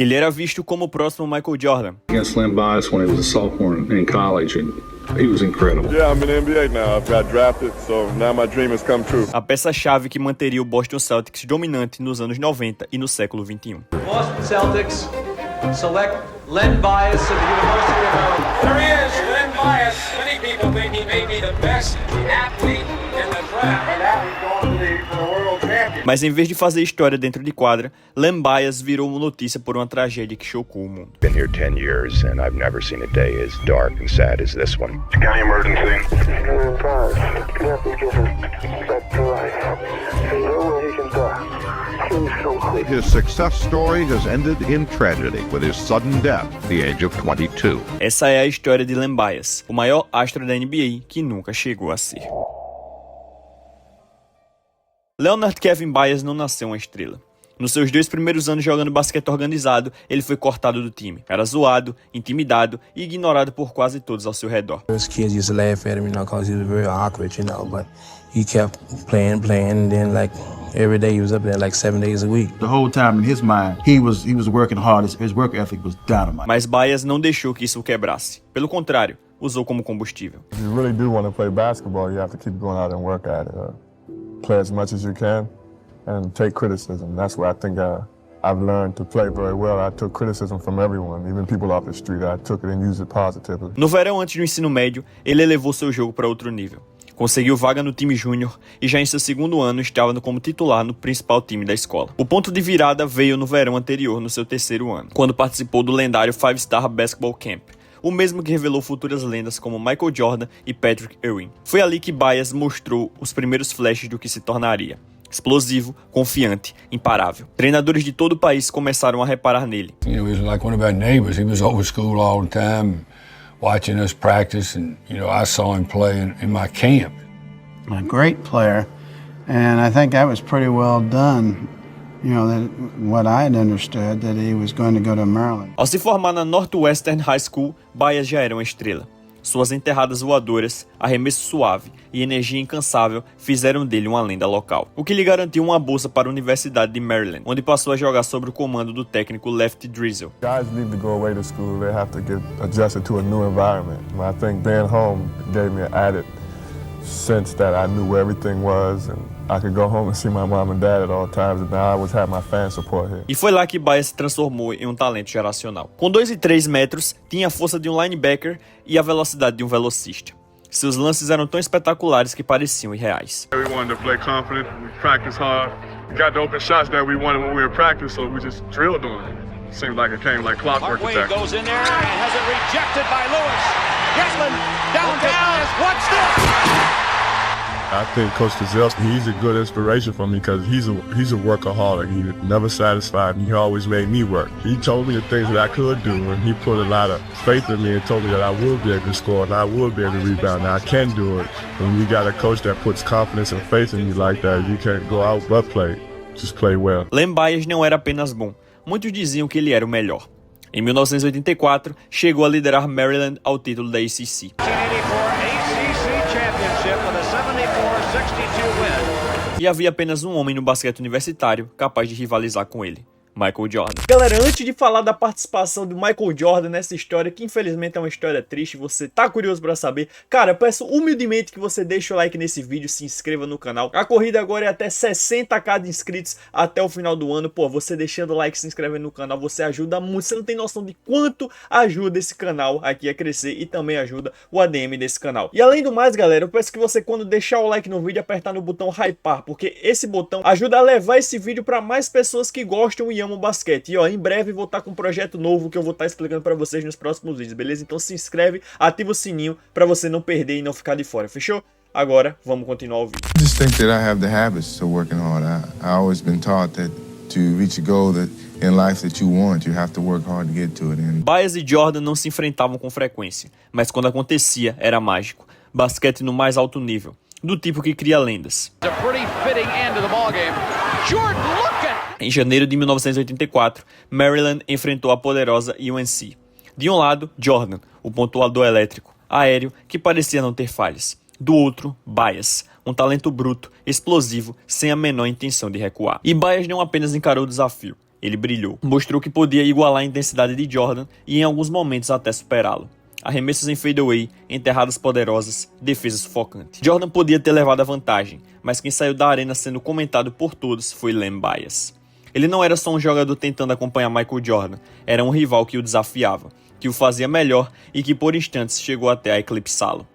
Ele era visto como o próximo Michael Jordan. Against Len Bias when he was a sophomore in college, and he was incredible. Yeah, I'm in the NBA now. I've got drafted, so now my dream has come true. A peça-chave que manteria o Boston Celtics dominante nos anos 90 e no século 21. Boston Celtics select Len Bias of the University of Maryland. There he is, Len Bias. Many people think he may be the best athlete in the draft. And now he's going to the world champion. Mas em vez de fazer história dentro de quadra, Len Bias virou uma notícia por uma tragédia que chocou o mundo. Been here 10 years and I've never seen a day as dark and sad as this one. Got emergency. His success story has ended in tragedy with his sudden death at the age of 22. Essa é a história de Len Bias, o maior astro da NBA que nunca chegou a ser. Leonard Kevin Bias não nasceu uma estrela. Nos seus 2 primeiros anos jogando basquete organizado, ele foi cortado do time. Era zoado, intimidado e ignorado por quase todos ao seu redor. Those kids used to laugh at him, because he was very awkward, but he kept playing, and then every day he was up there 7 days a week. The whole time in his mind, he was working hard. His work ethic was dynamite. Mas Bias não deixou que isso o quebrasse. Pelo contrário, usou como combustível. If you really do want to play basketball, you have to keep going out and work at it. Play as much as you can and take criticism. That's where I think I've learned to play very well. I took criticism from everyone, even people off the street. I took it and used it positively. No verão antes do ensino médio, ele elevou seu jogo para outro nível. Conseguiu vaga no time júnior e já em seu segundo ano estava como titular no principal time da escola. O ponto de virada veio no verão anterior, no seu terceiro ano, quando participou do lendário Five Star Basketball Camp, o mesmo que revelou futuras lendas como Michael Jordan e Patrick Ewing. Foi ali que Bias mostrou os primeiros flashes do que se tornaria. Explosivo, confiante, imparável. Treinadores de todo o país começaram a reparar nele. He was like one of our neighbors. He was over school all the time, watching us practice, and I saw him play in my camp. A great player, and I think that was pretty well done. That what I had understood that he was going to go to Maryland. Ao se formar na Northwestern High School, Bias já era uma estrela. Suas enterradas voadoras, arremesso suave e energia incansável fizeram dele uma lenda local, o que lhe garantiu uma bolsa para a Universidade de Maryland, onde passou a jogar sob o comando do técnico Lefty Driesell. Guys need to go away to school. They have to get adjusted to a new environment. I think being home gave me an added sense that I knew where everything was and I could go home and see my mom and dad at all times, and now I always have my fan support here. E foi lá que Bias se transformou em um talento geracional. Com 2 e 3 metros, tinha a força de um linebacker e a velocidade de um velocista. Seus lances eram tão espetaculares que pareciam irreais. We wanted to play confident, we practiced hard. We got the open shots that we wanted when we were practice, so we just drilled on it. Seemed like it came like clockwork attack. Goes in there and has it rejected by Lewis. Gatlin down, what's this? I think Coach Driesell, he's a good inspiration for me because he's a workaholic. He never satisfied. He always made me work. He told me the things that I could do, and he put a lot of faith in me and told me that I would be able to score and I would be able to rebound. And I can do it. When you got a coach that puts confidence and faith in you like that, you can't go out but play. Just play well. Len Bias não era apenas bom. Muitos diziam que ele era o melhor. Em 1984, chegou a liderar Maryland ao título da ACC. E havia apenas um homem no basquete universitário capaz de rivalizar com ele. Michael Jordan. Galera, antes de falar da participação do Michael Jordan nessa história, que infelizmente é uma história triste, você tá curioso pra saber, cara, eu peço humildemente que você deixe o like nesse vídeo, se inscreva no canal. A corrida agora é até 60k de inscritos até o final do ano. Pô, você deixando o like, se inscrevendo no canal, você ajuda muito. Você não tem noção de quanto ajuda esse canal aqui a crescer e também ajuda o ADM desse canal. E além do mais, galera, eu peço que você, quando deixar o like no vídeo, apertar no botão hypar, porque esse botão ajuda a levar esse vídeo pra mais pessoas que gostam e amam basquete. E ó, em breve vou estar com um projeto novo que eu vou estar explicando pra vocês nos próximos vídeos, beleza? Então se inscreve, ativa o sininho pra você não perder e não ficar de fora, fechou? Agora, vamos continuar o vídeo. I just think that I have the habits of working hard. I always been taught that to reach a goal that in life that you want, you have to work hard to get to it. Bias e Jordan não se enfrentavam com frequência, mas quando acontecia, era mágico. Basquete no mais alto nível, do tipo que cria lendas. Em janeiro de 1984, Maryland enfrentou a poderosa UNC. De um lado, Jordan, o pontuador elétrico, aéreo, que parecia não ter falhas. Do outro, Bias, um talento bruto, explosivo, sem a menor intenção de recuar. E Bias não apenas encarou o desafio. Ele brilhou. Mostrou que podia igualar a intensidade de Jordan e em alguns momentos até superá-lo. Arremessos em fadeaway, enterradas poderosas, defesa sufocante. Jordan podia ter levado a vantagem, mas quem saiu da arena sendo comentado por todos foi Len Bias. Ele não era só um jogador tentando acompanhar Michael Jordan, era um rival que o desafiava, que o fazia melhor e que por instantes chegou até a eclipsá-lo.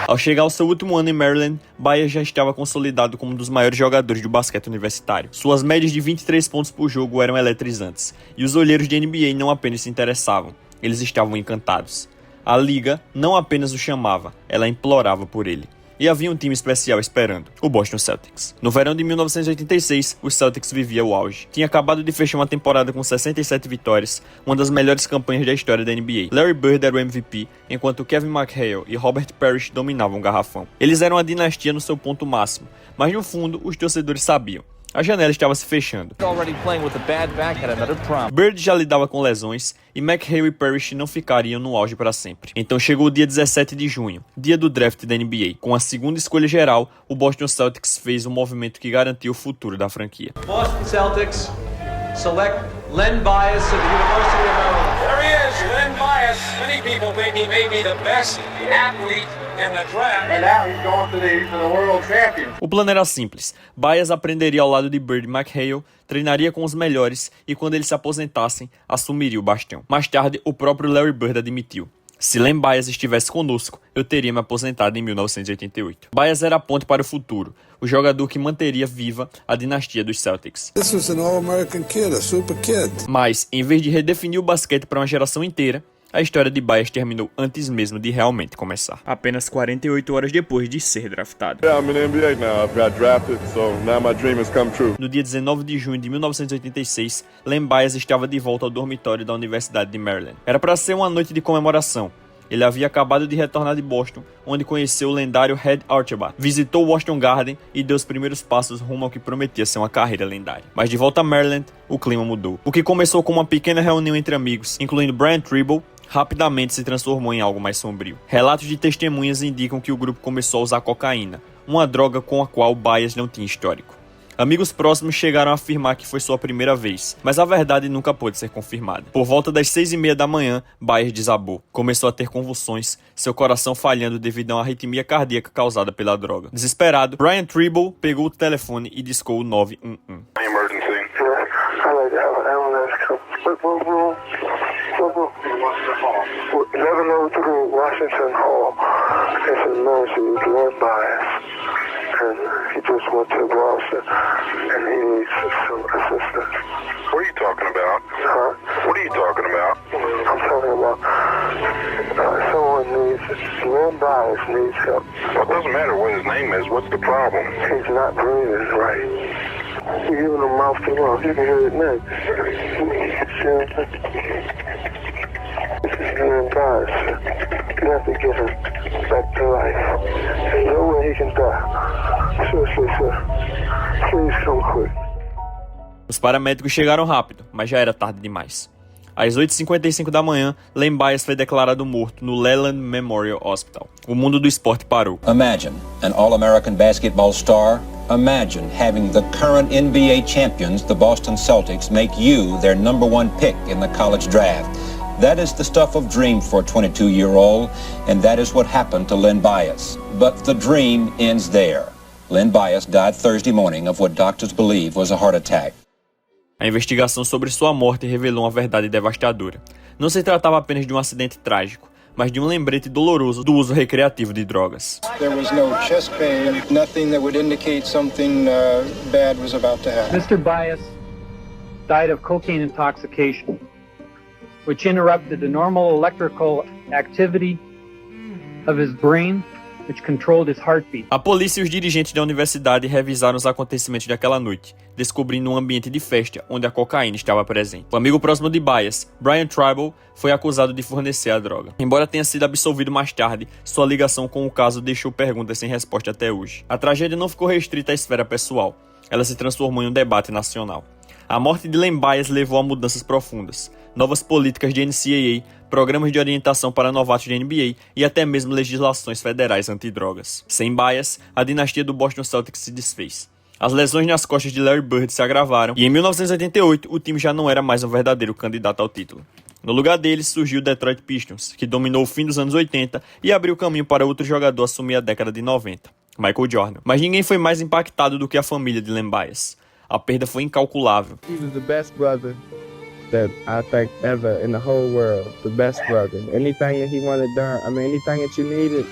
Ao chegar ao seu último ano em Maryland, Bias já estava consolidado como um dos maiores jogadores do basquete universitário. Suas médias de 23 pontos por jogo eram eletrizantes, e os olheiros de NBA não apenas se interessavam, eles estavam encantados. A liga não apenas o chamava, ela implorava por ele. E havia um time especial esperando, o Boston Celtics. No verão de 1986, o Celtics vivia o auge. Tinha acabado de fechar uma temporada com 67 vitórias, uma das melhores campanhas da história da NBA. Larry Bird era o MVP, enquanto Kevin McHale e Robert Parrish dominavam o garrafão. Eles eram a dinastia no seu ponto máximo, mas no fundo, os torcedores sabiam. A janela estava se fechando. Bird já lidava com lesões e McHale e Parrish não ficariam no auge para sempre. Então chegou o dia 17 de junho, dia do draft da NBA. Com a segunda escolha geral, o Boston Celtics fez um movimento que garantiu o futuro da franquia. Boston Celtics select Len Bias of the University of Maryland. There he is, Len Bias. Many people think he may be the best athlete in the draft. And now he's going to the world champion. O plano era simples. Bias aprenderia ao lado de Bird e McHale, treinaria com os melhores e quando eles se aposentassem, assumiria o bastão. Mais tarde, o próprio Larry Bird admitiu: se Len Bias estivesse conosco, eu teria me aposentado em 1988. Bias era a ponte para o futuro, o jogador que manteria viva a dinastia dos Celtics. Mas, em vez de redefinir o basquete para uma geração inteira, a história de Bias terminou antes mesmo de realmente começar. Apenas 48 horas depois de ser draftado. No dia 19 de junho de 1986, Len Bias estava de volta ao dormitório da Universidade de Maryland. Era para ser uma noite de comemoração. Ele havia acabado de retornar de Boston, onde conheceu o lendário Red Auerbach, visitou o Washington Garden e deu os primeiros passos rumo ao que prometia ser uma carreira lendária. Mas de volta a Maryland, o clima mudou. O que começou como uma pequena reunião entre amigos, incluindo Brian Tribble, rapidamente se transformou em algo mais sombrio. Relatos de testemunhas indicam que o grupo começou a usar cocaína, uma droga com a qual Bias não tinha histórico. Amigos próximos chegaram a afirmar que foi sua primeira vez, mas a verdade nunca pôde ser confirmada. Por volta das 6:30 da manhã, Bias desabou. Começou a ter convulsões, seu coração falhando devido a uma arritmia cardíaca causada pela droga. Desesperado, Brian Tribble pegou o telefone e discou o 911. Washington Hall. It's an emergency. It's Len Bias. And he just went to Boston and he needs some assistance. What are you talking about? Huh? What are you talking about? I'm talking about someone needs, Len Bias needs help. Well, it doesn't matter what his name is. What's the problem? He's not breathing right. You're giving him mouth to mouth. You can hear it next. This is Len Bias. You have to get him back to life. There's no way he can die. Seriously, sir. Please come quick. Os paramédicos chegaram rápido, mas já era tarde demais. Às 8h55 da manhã, Len Bias foi declarado morto no Leland Memorial Hospital. O mundo do esporte parou. Imagine an All-American basketball star. Imagine having the current NBA champions, the Boston Celtics, make you their #1 pick in the college draft. That is the stuff of dream for a 22-year-old, and that is what happened to Len Bias. But the dream ends there. Len Bias died Thursday morning of what doctors believe was a heart attack. A investigação sobre sua morte revelou uma verdade devastadora. Não se tratava apenas de um acidente trágico, mas de um lembrete doloroso do uso recreativo de drogas. There was no chest pain, nothing that would indicate something bad was about to happen. Mr. Bias died of cocaine intoxication, which interrupted the normal electrical activity of his brain, which controlled his heartbeat. A polícia e os dirigentes da universidade revisaram os acontecimentos daquela noite, descobrindo um ambiente de festa onde a cocaína estava presente. O amigo próximo de Bias, Brian Tribble, foi acusado de fornecer a droga. Embora tenha sido absolvido mais tarde, sua ligação com o caso deixou perguntas sem resposta até hoje. A tragédia não ficou restrita à esfera pessoal, ela se transformou em um debate nacional. A morte de Len Bias levou a mudanças profundas, novas políticas de NCAA, programas de orientação para novatos de NBA e até mesmo legislações federais antidrogas. Sem Bias, a dinastia do Boston Celtics se desfez. As lesões nas costas de Larry Bird se agravaram e em 1988 o time já não era mais um verdadeiro candidato ao título. No lugar deles surgiu o Detroit Pistons, que dominou o fim dos anos 80 e abriu caminho para outro jogador assumir a década de 90, Michael Jordan. Mas ninguém foi mais impactado do que a família de Len Bias. A perda foi incalculável. He was the best brother that I think ever in the whole world. The best brother. Anything that he wanted done, anything that you needed,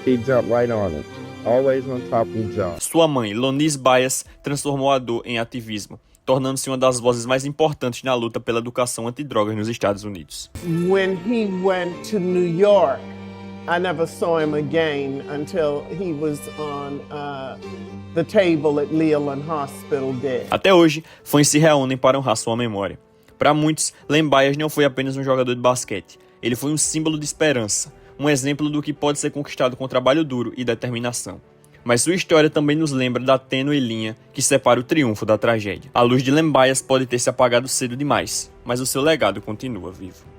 he jumped right on it. Always on top of the job. Sua mãe, Lonise Bias, transformou a dor em ativismo, tornando-se uma das vozes mais importantes na luta pela educação antidrogas nos Estados Unidos. When he went to New York, I never saw him again until he was on the table at Leland Hospital dead. Até hoje, fãs se reúnem para honrar sua memória. Para muitos, Len Bias não foi apenas um jogador de basquete, ele foi um símbolo de esperança, um exemplo do que pode ser conquistado com trabalho duro e determinação. Mas sua história também nos lembra da tênue linha que separa o triunfo da tragédia. A luz de Len Bias pode ter se apagado cedo demais, mas o seu legado continua vivo.